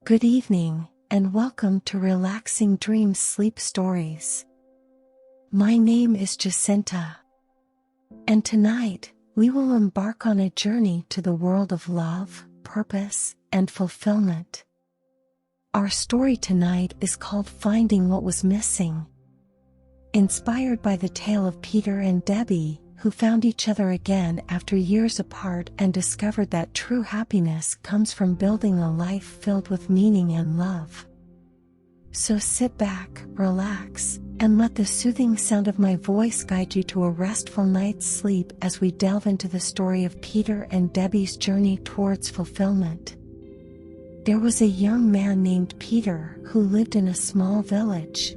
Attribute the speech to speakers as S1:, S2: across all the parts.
S1: Good evening, and welcome to Relaxing Dreams Sleep Stories. My name is Jacinta, and tonight, we will embark on a journey to the world of love, purpose, and fulfillment. Our story tonight is called Finding What Was Missing. Inspired by the tale of Peter and Debbie, who found each other again after years apart and discovered that true happiness comes from building a life filled with meaning and love. So sit back, relax, and let the soothing sound of my voice guide you to a restful night's sleep as we delve into the story of Peter and Debbie's journey towards fulfillment. There was a young man named Peter who lived in a small village.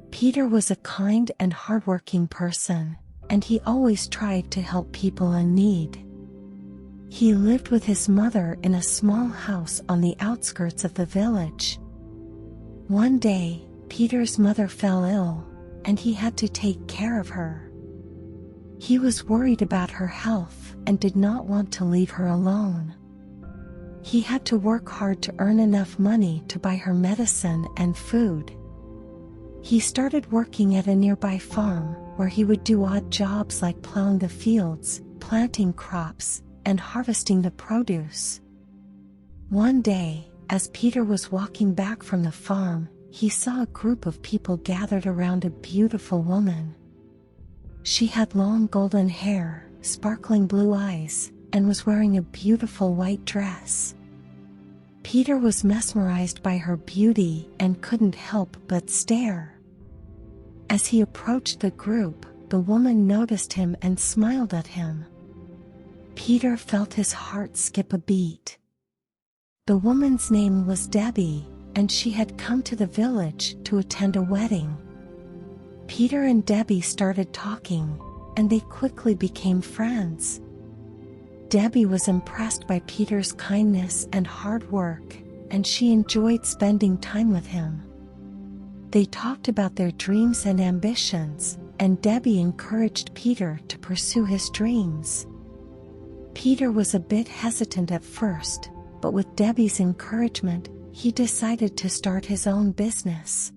S1: Peter was a kind and hardworking person, and he always tried to help people in need. He lived with his mother in a small house on the outskirts of the village. One day, Peter's mother fell ill, and he had to take care of her. He was worried about her health and did not want to leave her alone. He had to work hard to earn enough money to buy her medicine and food. He started working at a nearby farm, where he would do odd jobs like plowing the fields, planting crops, and harvesting the produce. One day, as Peter was walking back from the farm, he saw a group of people gathered around a beautiful woman. She had long golden hair, sparkling blue eyes, and was wearing a beautiful white dress. Peter was mesmerized by her beauty and couldn't help but stare. As he approached the group, the woman noticed him and smiled at him. Peter felt his heart skip a beat. The woman's name was Debbie, and she had come to the village to attend a wedding. Peter and Debbie started talking, and they quickly became friends. Debbie was impressed by Peter's kindness and hard work, and she enjoyed spending time with him. They talked about their dreams and ambitions, and Debbie encouraged Peter to pursue his dreams. Peter was a bit hesitant at first, but with Debbie's encouragement, he decided to start his own business.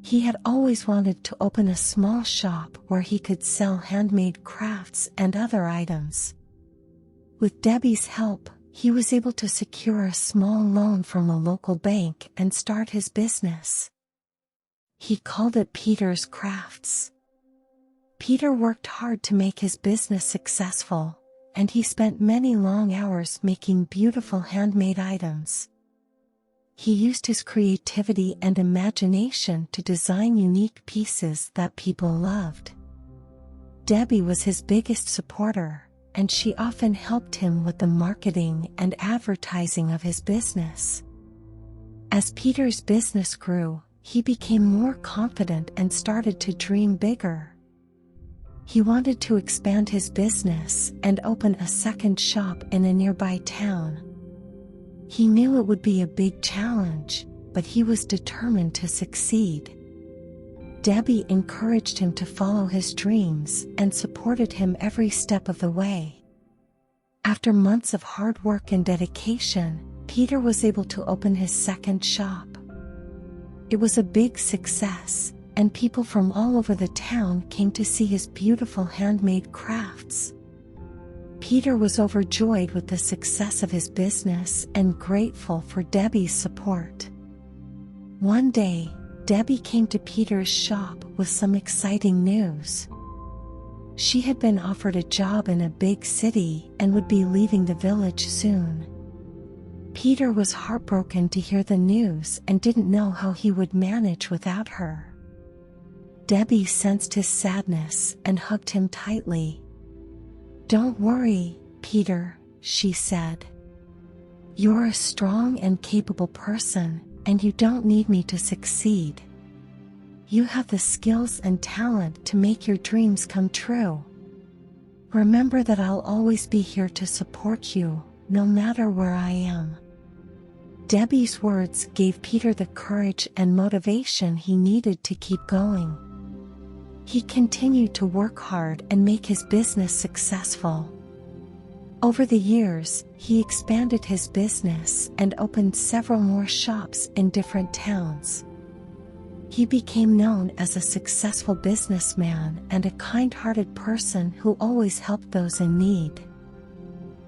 S1: He had always wanted to open a small shop where he could sell handmade crafts and other items. With Debbie's help, he was able to secure a small loan from a local bank and start his business. He called it Peter's Crafts. Peter worked hard to make his business successful, and he spent many long hours making beautiful handmade items. He used his creativity and imagination to design unique pieces that people loved. Debbie was his biggest supporter, and she often helped him with the marketing and advertising of his business. As Peter's business grew, he became more confident and started to dream bigger. He wanted to expand his business and open a second shop in a nearby town. He knew it would be a big challenge, but he was determined to succeed. Debbie encouraged him to follow his dreams and supported him every step of the way. After months of hard work and dedication, Peter was able to open his second shop. It was a big success, and people from all over the town came to see his beautiful handmade crafts. Peter was overjoyed with the success of his business and grateful for Debbie's support. One day, Debbie came to Peter's shop with some exciting news. She had been offered a job in a big city and would be leaving the village soon. Peter was heartbroken to hear the news and didn't know how he would manage without her. Debbie sensed his sadness and hugged him tightly. "Don't worry, Peter," she said. "You're a strong and capable person, and you don't need me to succeed. You have the skills and talent to make your dreams come true. Remember that I'll always be here to support you, no matter where I am." Debbie's words gave Peter the courage and motivation he needed to keep going. He continued to work hard and make his business successful. Over the years, he expanded his business and opened several more shops in different towns. He became known as a successful businessman and a kind-hearted person who always helped those in need.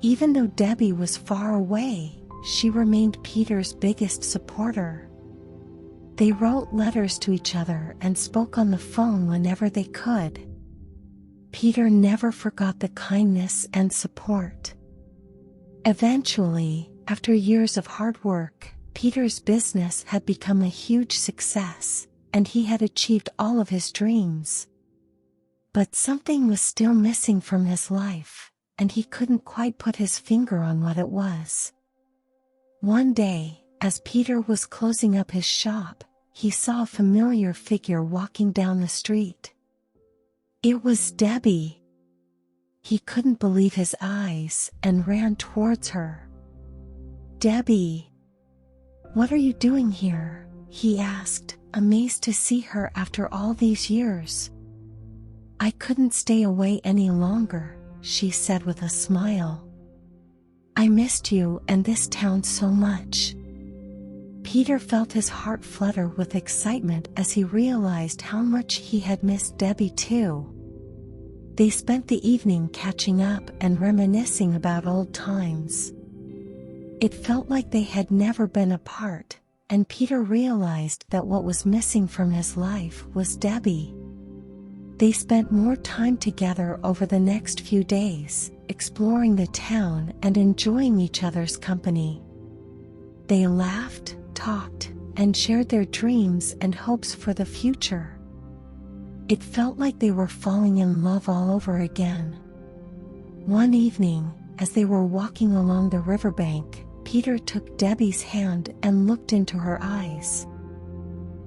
S1: Even though Debbie was far away, she remained Peter's biggest supporter. They wrote letters to each other and spoke on the phone whenever they could. Peter never forgot the kindness and support. Eventually, after years of hard work, Peter's business had become a huge success, and he had achieved all of his dreams. But something was still missing from his life, and he couldn't quite put his finger on what it was. One day, as Peter was closing up his shop, he saw a familiar figure walking down the street. It was Debbie. He couldn't believe his eyes and ran towards her. "Debbie, what are you doing here?" he asked, amazed to see her after all these years. "I couldn't stay away any longer," she said with a smile. "I missed you and this town so much." Peter felt his heart flutter with excitement as he realized how much he had missed Debbie too. They spent the evening catching up and reminiscing about old times. It felt like they had never been apart, and Peter realized that what was missing from his life was Debbie. They spent more time together over the next few days, exploring the town and enjoying each other's company. They laughed, talked, and shared their dreams and hopes for the future. It felt like they were falling in love all over again. One evening, as they were walking along the riverbank, Peter took Debbie's hand and looked into her eyes.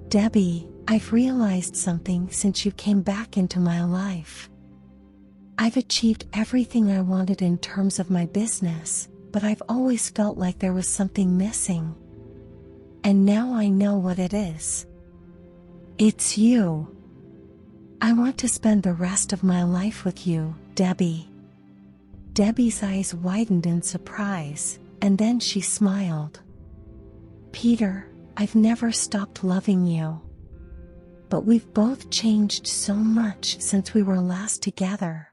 S1: "Debbie, I've realized something since you came back into my life. I've achieved everything I wanted in terms of my business, but I've always felt like there was something missing. And now I know what it is. It's you. I want to spend the rest of my life with you, Debbie." Debbie's eyes widened in surprise, and then she smiled. "Peter, I've never stopped loving you. But we've both changed so much since we were last together.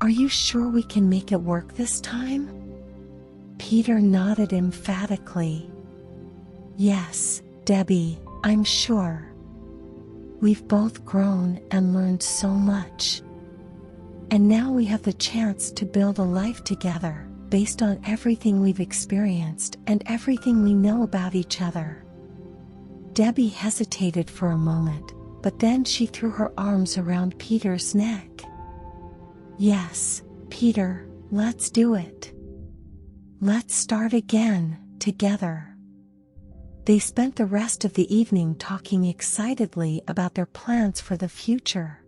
S1: Are you sure we can make it work this time?" Peter nodded emphatically. "Yes, Debbie, I'm sure. We've both grown and learned so much. And now we have the chance to build a life together, based on everything we've experienced and everything we know about each other." Debbie hesitated for a moment, but then she threw her arms around Peter's neck. "Yes, Peter, let's do it. Let's start again, together." They spent the rest of the evening talking excitedly about their plans for the future.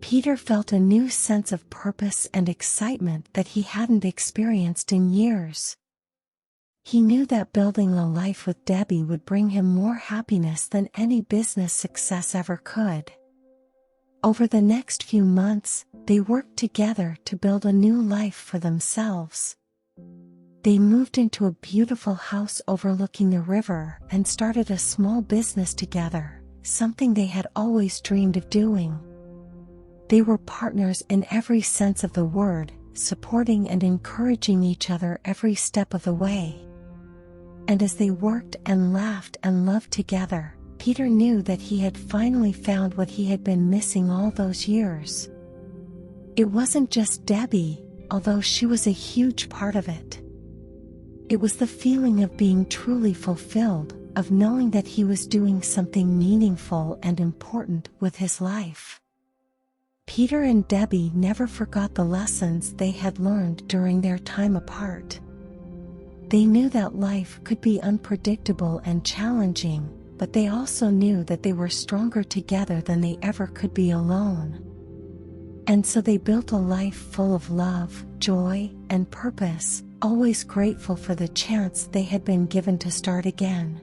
S1: Peter felt a new sense of purpose and excitement that he hadn't experienced in years. He knew that building a life with Debbie would bring him more happiness than any business success ever could. Over the next few months, they worked together to build a new life for themselves. They moved into a beautiful house overlooking the river and started a small business together, something they had always dreamed of doing. They were partners in every sense of the word, supporting and encouraging each other every step of the way. And as they worked and laughed and loved together, Peter knew that he had finally found what he had been missing all those years. It wasn't just Debbie, although she was a huge part of it. It was the feeling of being truly fulfilled, of knowing that he was doing something meaningful and important with his life. Peter and Debbie never forgot the lessons they had learned during their time apart. They knew that life could be unpredictable and challenging, but they also knew that they were stronger together than they ever could be alone. And so they built a life full of love, joy, and purpose, always grateful for the chance they had been given to start again.